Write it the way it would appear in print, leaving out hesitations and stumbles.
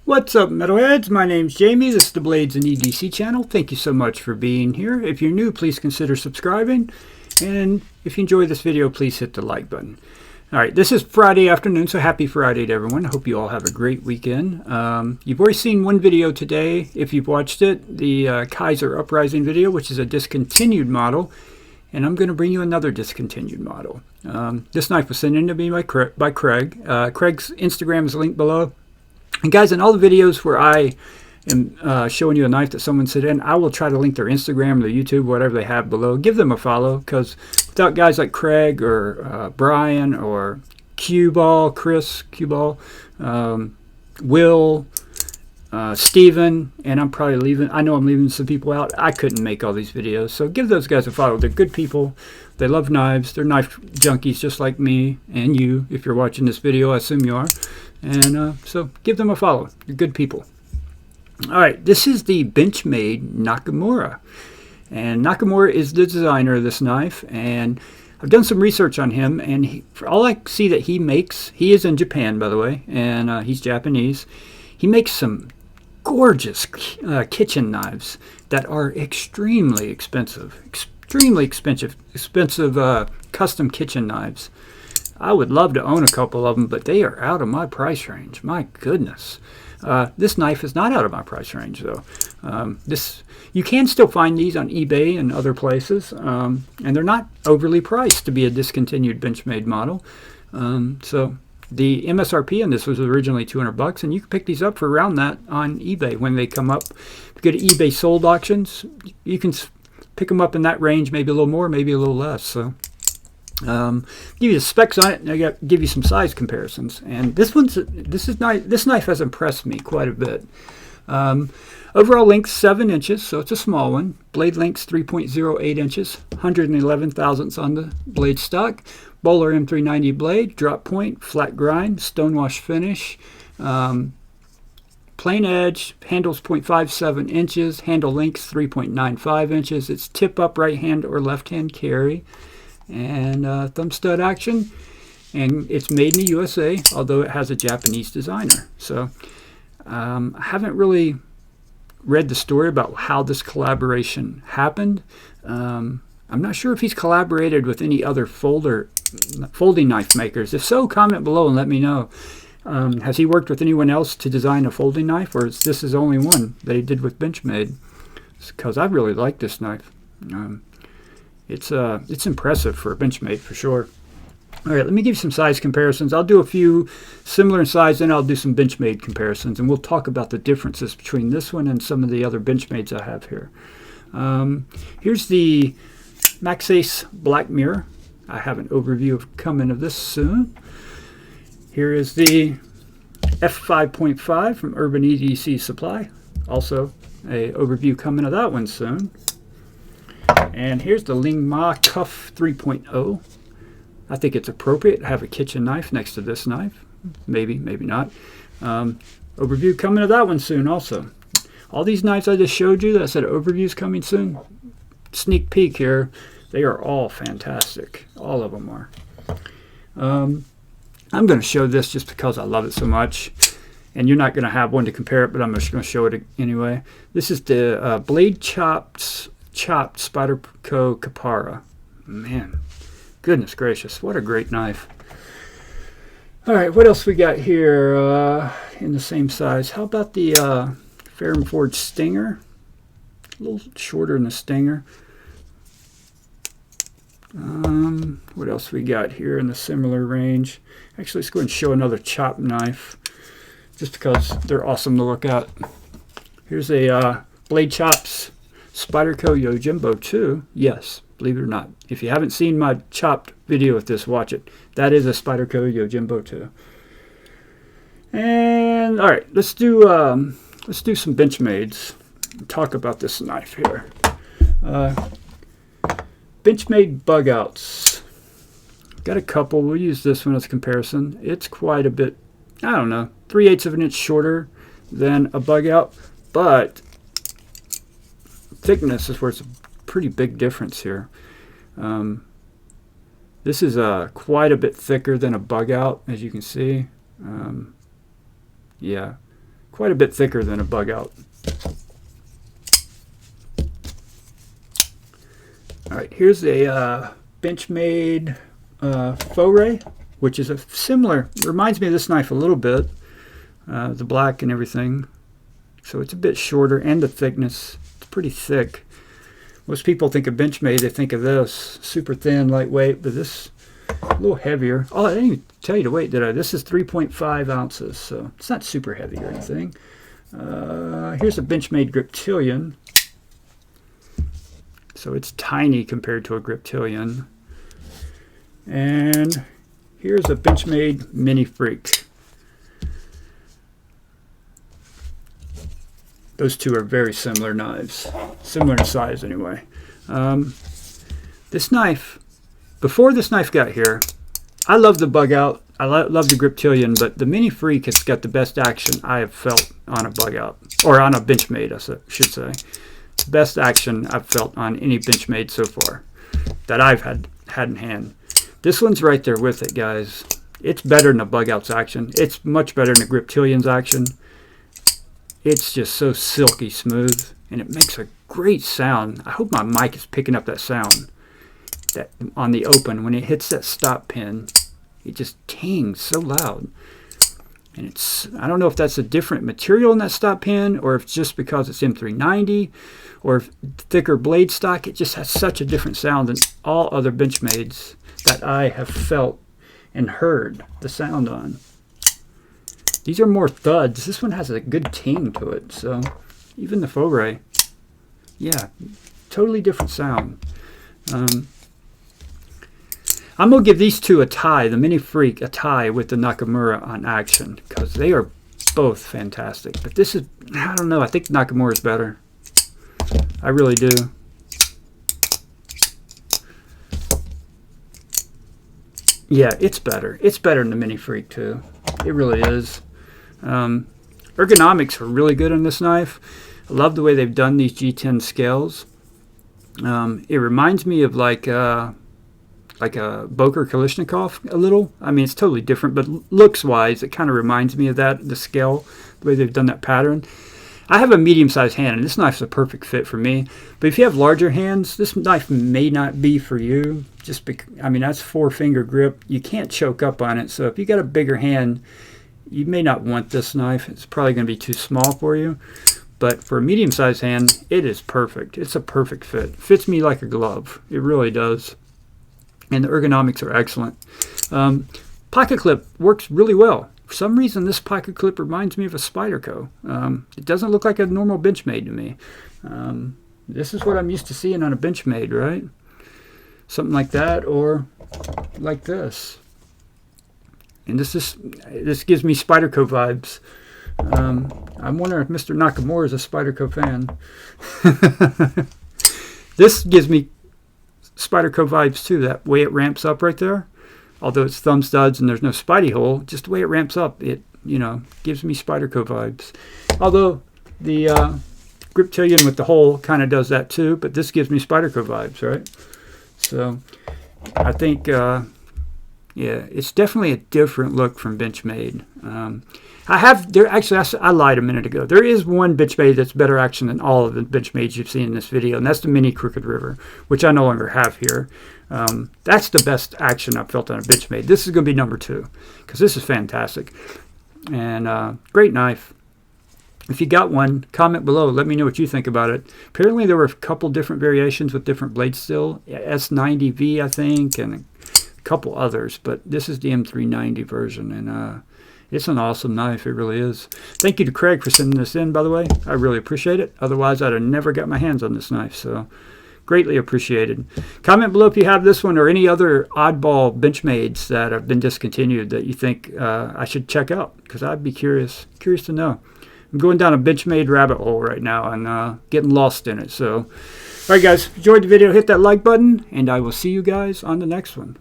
What's up, metalheads? My name's Jamie. This is the Blades and EDC channel. Thank you so much for being here. If you're new, please consider subscribing. And if you enjoy this video, please hit the like button. Alright, this is Friday afternoon, so happy Friday to everyone. I hope you all have a great weekend. You've already seen one video today, if you've watched it, the Kaiser Uprising video, which is a discontinued model. And I'm going to bring you another discontinued model. This knife was sent in to me by Craig. Craig's Instagram is linked below. And guys, in all the videos where I am showing you a knife that someone sent in, I will try to link their Instagram, their YouTube, whatever they have below. Give them a follow, because without guys like Craig or Brian or Chris Q-Ball, Will, Steven, and I'm probably leaving, I know I'm leaving some people out. I couldn't make all these videos, so give those guys a follow. They're good people. They love knives. They're knife junkies just like me and you. If you're watching this video, I assume you are. And so give them a follow. They're good people. Alright, this is the Benchmade Nakamura. And Nakamura is the designer of this knife. And I've done some research on him. And for all I see that he makes, he is in Japan, by the way. And he's Japanese. He makes some gorgeous kitchen knives that are extremely expensive. Extremely expensive custom kitchen knives. I would love to own a couple of them, but they are out of my price range. My goodness. This knife is not out of my price range, though. You can still find these on eBay and other places, and they're not overly priced to be a discontinued Benchmade model. So the MSRP on this was originally $200, and you can pick these up for around that on eBay when they come up. If you go to eBay sold auctions, you can pick them up in that range, maybe a little more, maybe a little less. So give you the specs on it, and I got give you some size comparisons. And this knife has impressed me quite a bit. Overall length 7 inches, so it's a small one. Blade length 3.08 inches, 111 thousandths on the blade stock. Bowler M390 blade, drop point, flat grind, stonewash finish. Plain edge, handles 0.57 inches, handle length 3.95 inches. It's tip up right hand or left hand carry. And thumb stud action, and it's made in the USA, although it has a Japanese designer. So I haven't really read the story about how this collaboration happened. I'm not sure if he's collaborated with any other folding knife makers. If so, comment below and let me know. Has he worked with anyone else to design a folding knife, or is this his only one that he did with Benchmade? Because I really like this knife. It's impressive for a Benchmade for sure. All right, let me give you some size comparisons. I'll do a few similar in size, and I'll do some Benchmade comparisons, and we'll talk about the differences between this one and some of the other Benchmades I have here. Here's the Maxace Black Mirror. I have an overview coming of this soon. Here is the F5.5 from Urban EDC Supply. Also, a overview coming of that one soon. And here's the Ling Ma Cuff 3.0. I think it's appropriate to have a kitchen knife next to this knife. Maybe, maybe not. Overview coming to that one soon also. All these knives I just showed you that I said overviews coming soon. Sneak peek here. They are all fantastic. All of them are. I'm going to show this just because I love it so much. And you're not going to have one to compare it, but I'm just going to show it anyway. This is the Blade Chopped Spyderco Capara. Man, goodness gracious, what a great knife. Alright, what else we got here in the same size? How about the Ferrum Forge Stinger? A little shorter than the Stinger. What else we got here in the similar range? Actually, let's go ahead and show another chop knife, just because they're awesome to look at. Here's a Blade Chops Spyderco Yojimbo 2. Yes, believe it or not. If you haven't seen my chopped video with this, watch it. That is a Spyderco Yojimbo 2. And all right, let's do some Benchmades. Talk about this knife here. Benchmade bug outs. Got a couple. We'll use this one as a comparison. It's quite a bit, I don't know, 3/8 of an inch shorter than a bug out, but thickness is where it's a pretty big difference here. This is quite a bit thicker than a bug out, as you can see. Yeah, quite a bit thicker than a bug out. All right, here's a Benchmade Foray, which is a similar, reminds me of this knife a little bit, the black and everything. So it's a bit shorter, and the thickness, it's pretty thick. Most people think of Benchmade, they think of this, super thin, lightweight, but this a little heavier. Oh, I didn't even tell you the weight, did I? This is 3.5 ounces, so it's not super heavy or anything. Here's a Benchmade Griptilian. So it's tiny compared to a Griptilian. And here's a Benchmade Mini Freak. Those two are very similar knives. Similar in size anyway. This knife, before this knife got here, I love the bug out. I love the Griptilian, but the Mini Freak has got the best action I have felt on a bug out. Or on a Benchmade, I should say. Best action I've felt on any Benchmade so far that I've had in hand. This one's right there with it, guys. It's better than the bug out's action. It's much better than the Griptilian's action. It's just so silky smooth, and it makes a great sound. I hope my mic is picking up that sound that on the open. When it hits that stop pin, it just tings so loud. And it's, I don't know if that's a different material in that stop pin, or if it's just because it's M390, or if thicker blade stock. It just has such a different sound than all other Benchmades that I have felt and heard the sound on. These are more thuds. This one has a good ting to it. So even the Foray, yeah, totally different sound. I'm going to give these two a tie, the Mini Freak a tie with the Nakamura on action, because they are both fantastic. But this is, I don't know, I think Nakamura is better. I really do. Yeah, it's better. It's better than the Mini Freak too. It really is. Ergonomics are really good on this knife. I love the way they've done these G10 scales. It reminds me of like a Boker Kalashnikov a little. I mean, it's totally different, but looks-wise, it kind of reminds me of that, the scale, the way they've done that pattern. I have a medium-sized hand, and this knife's a perfect fit for me. But if you have larger hands, this knife may not be for you. Just because, I mean, that's 4-finger grip. You can't choke up on it, so if you got a bigger hand, you may not want this knife. It's probably going to be too small for you. But for a medium-sized hand, it is perfect. It's a perfect fit. It fits me like a glove. It really does. And the ergonomics are excellent. Pocket clip works really well. For some reason, this pocket clip reminds me of a Spyderco. It doesn't look like a normal Benchmade to me. This is what I'm used to seeing on a Benchmade, right? Something like that, or like this. And this gives me Spyderco vibes. I'm wondering if Mr. Nakamura is a Spyderco fan. This gives me Spyderco vibes too, that way it ramps up right there. Although it's thumb studs and there's no Spidey hole, just the way it ramps up, it, you know, gives me Spyderco vibes. Although the Griptilian with the hole kind of does that too, but this gives me Spyderco vibes, right? So I think, yeah, it's definitely a different look from Benchmade. I lied a minute ago. There is one Benchmade that's better action than all of the Benchmades you've seen in this video, and that's the Mini Crooked River, which I no longer have here. That's the best action I've felt on a Benchmade. This is going to be number 2, because this is fantastic. And great knife. If you got one, comment below. Let me know what you think about it. Apparently there were a couple different variations with different blades still. S90V, I think, and a couple others. But this is the M390 version, and it's an awesome knife. It really is. Thank you to Craig for sending this in, by the way. I really appreciate it. Otherwise, I'd have never got my hands on this knife. So, greatly appreciated. Comment below if you have this one or any other oddball Benchmades that have been discontinued that you think I should check out, because I'd be curious to know. I'm going down a Benchmade rabbit hole right now and getting lost in it. So, all right, guys, if you enjoyed the video, hit that like button, and I will see you guys on the next one.